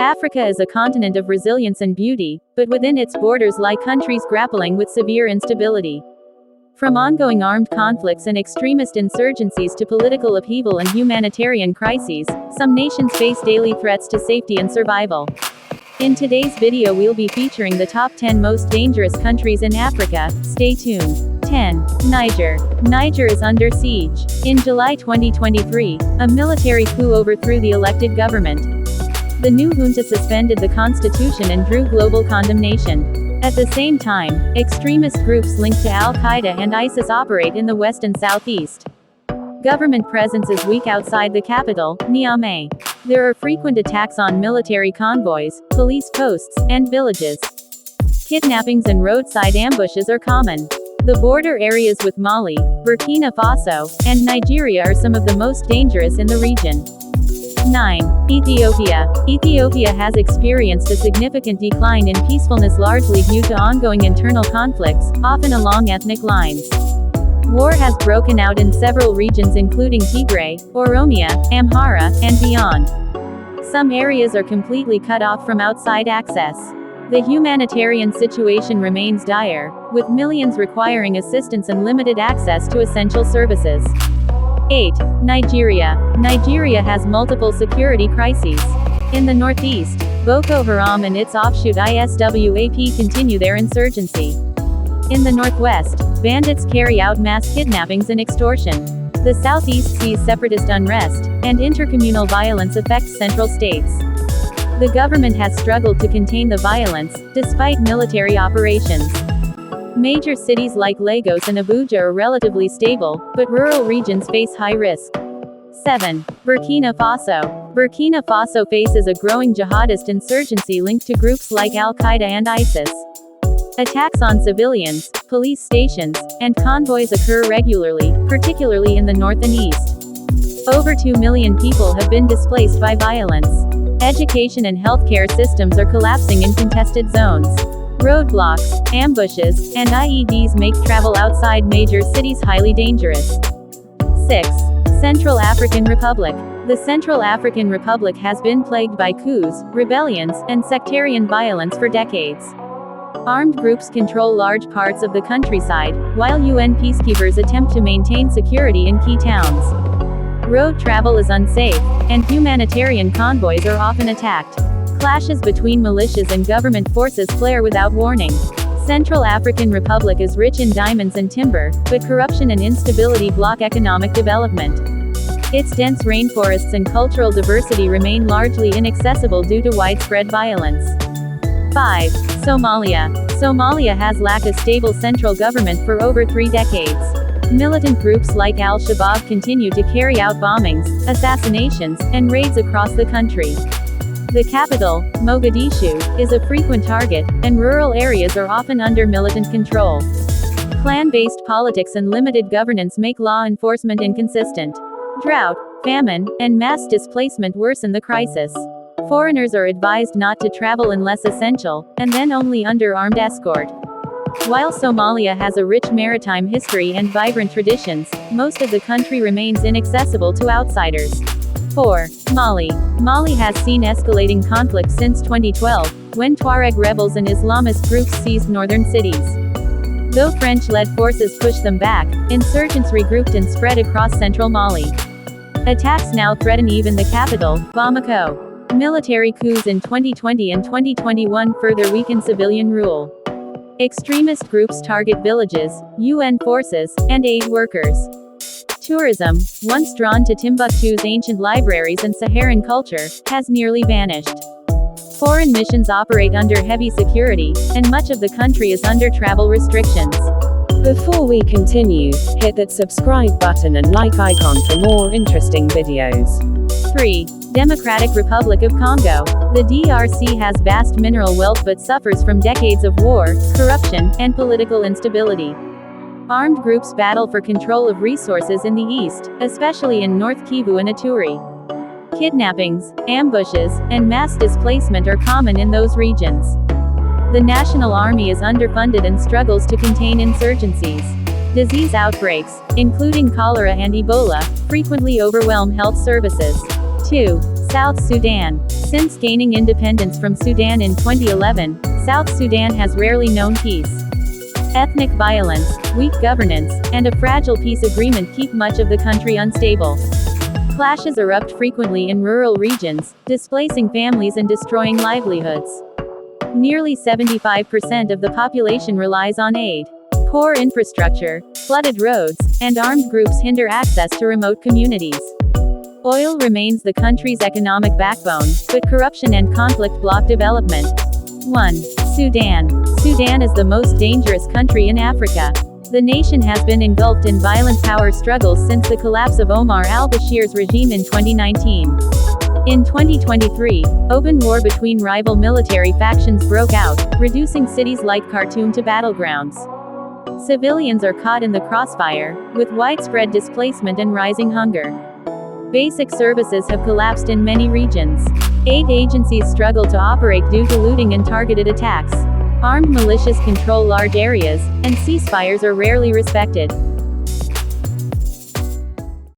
Africa is a continent of resilience and beauty, but within its borders lie countries grappling with severe instability. From ongoing armed conflicts and extremist insurgencies to political upheaval and humanitarian crises, some nations face daily threats to safety and survival. In today's video we'll be featuring the top 10 most dangerous countries in Africa. Stay tuned. 10. Niger. Niger is under siege. In July 2023, a military coup overthrew the elected government. The new junta suspended the constitution and drew global condemnation. At the same time, extremist groups linked to Al-Qaeda and ISIS operate in the west and southeast. Government presence is weak outside the capital, Niamey. There are frequent attacks on military convoys, police posts, and villages. Kidnappings and roadside ambushes are common. The border areas with Mali, Burkina Faso, and Nigeria are some of the most dangerous in the region. 9. Ethiopia. Ethiopia has experienced a significant decline in peacefulness largely due to ongoing internal conflicts, often along ethnic lines. War has broken out in several regions including Tigray, Oromia, Amhara, and beyond. Some areas are completely cut off from outside access. The humanitarian situation remains dire, with millions requiring assistance and limited access to essential services. 8. Nigeria. Nigeria has multiple security crises. In the northeast, Boko Haram and its offshoot ISWAP continue their insurgency. In the northwest, bandits carry out mass kidnappings and extortion. The southeast sees separatist unrest, and intercommunal violence affects central states. The government has struggled to contain the violence, despite military operations. Major cities like Lagos and Abuja are relatively stable, but rural regions face high risk. 7. Burkina Faso. Burkina Faso faces a growing jihadist insurgency linked to groups like Al-Qaeda and ISIS. Attacks on civilians, police stations, and convoys occur regularly, particularly in the north and east. Over 2 million people have been displaced by violence. Education and healthcare systems are collapsing in contested zones. Roadblocks, ambushes, and IEDs make travel outside major cities highly dangerous. 6. Central African Republic. The Central African Republic has been plagued by coups, rebellions, and sectarian violence for decades. Armed groups control large parts of the countryside, while UN peacekeepers attempt to maintain security in key towns. Road travel is unsafe, and humanitarian convoys are often attacked. Clashes between militias and government forces flare without warning. Central African Republic is rich in diamonds and timber, but corruption and instability block economic development. Its dense rainforests and cultural diversity remain largely inaccessible due to widespread violence. 5. Somalia. Somalia has lacked a stable central government for over 3 decades. Militant groups like Al-Shabaab continue to carry out bombings, assassinations, and raids across the country. The capital, Mogadishu, is a frequent target, and rural areas are often under militant control. Clan-based politics and limited governance make law enforcement inconsistent. Drought, famine, and mass displacement worsen the crisis. Foreigners are advised not to travel unless essential, and then only under armed escort. While Somalia has a rich maritime history and vibrant traditions, most of the country remains inaccessible to outsiders. 4. Mali. Mali has seen escalating conflict since 2012, when Tuareg rebels and Islamist groups seized northern cities. Though French-led forces pushed them back, insurgents regrouped and spread across central Mali. Attacks now threaten even the capital, Bamako. Military coups in 2020 and 2021 further weaken civilian rule. Extremist groups target villages, UN forces, and aid workers. Tourism, once drawn to Timbuktu's ancient libraries and Saharan culture, has nearly vanished. Foreign missions operate under heavy security, and much of the country is under travel restrictions. Before we continue, hit that subscribe button and like icon for more interesting videos. 3. Democratic Republic of Congo. The DRC has vast mineral wealth but suffers from decades of war, corruption, and political instability. Armed groups battle for control of resources in the east, especially in North Kivu and Ituri. Kidnappings, ambushes, and mass displacement are common in those regions. The national army is underfunded and struggles to contain insurgencies. Disease outbreaks, including cholera and Ebola, frequently overwhelm health services. 2. South Sudan. Since gaining independence from Sudan in 2011, South Sudan has rarely known peace. Ethnic violence, weak governance, and a fragile peace agreement keep much of the country unstable. Clashes erupt frequently in rural regions, displacing families and destroying livelihoods. Nearly 75% of the population relies on aid. Poor infrastructure, flooded roads, and armed groups hinder access to remote communities. Oil remains the country's economic backbone, but corruption and conflict block development. 1. Sudan. Sudan is the most dangerous country in Africa. The nation has been engulfed in violent power struggles since the collapse of Omar al-Bashir's regime in 2019. In 2023, open war between rival military factions broke out, reducing cities like Khartoum to battlegrounds. Civilians are caught in the crossfire, with widespread displacement and rising hunger. Basic services have collapsed in many regions. Aid agencies struggle to operate due to looting and targeted attacks. Armed militias control large areas, and ceasefires are rarely respected.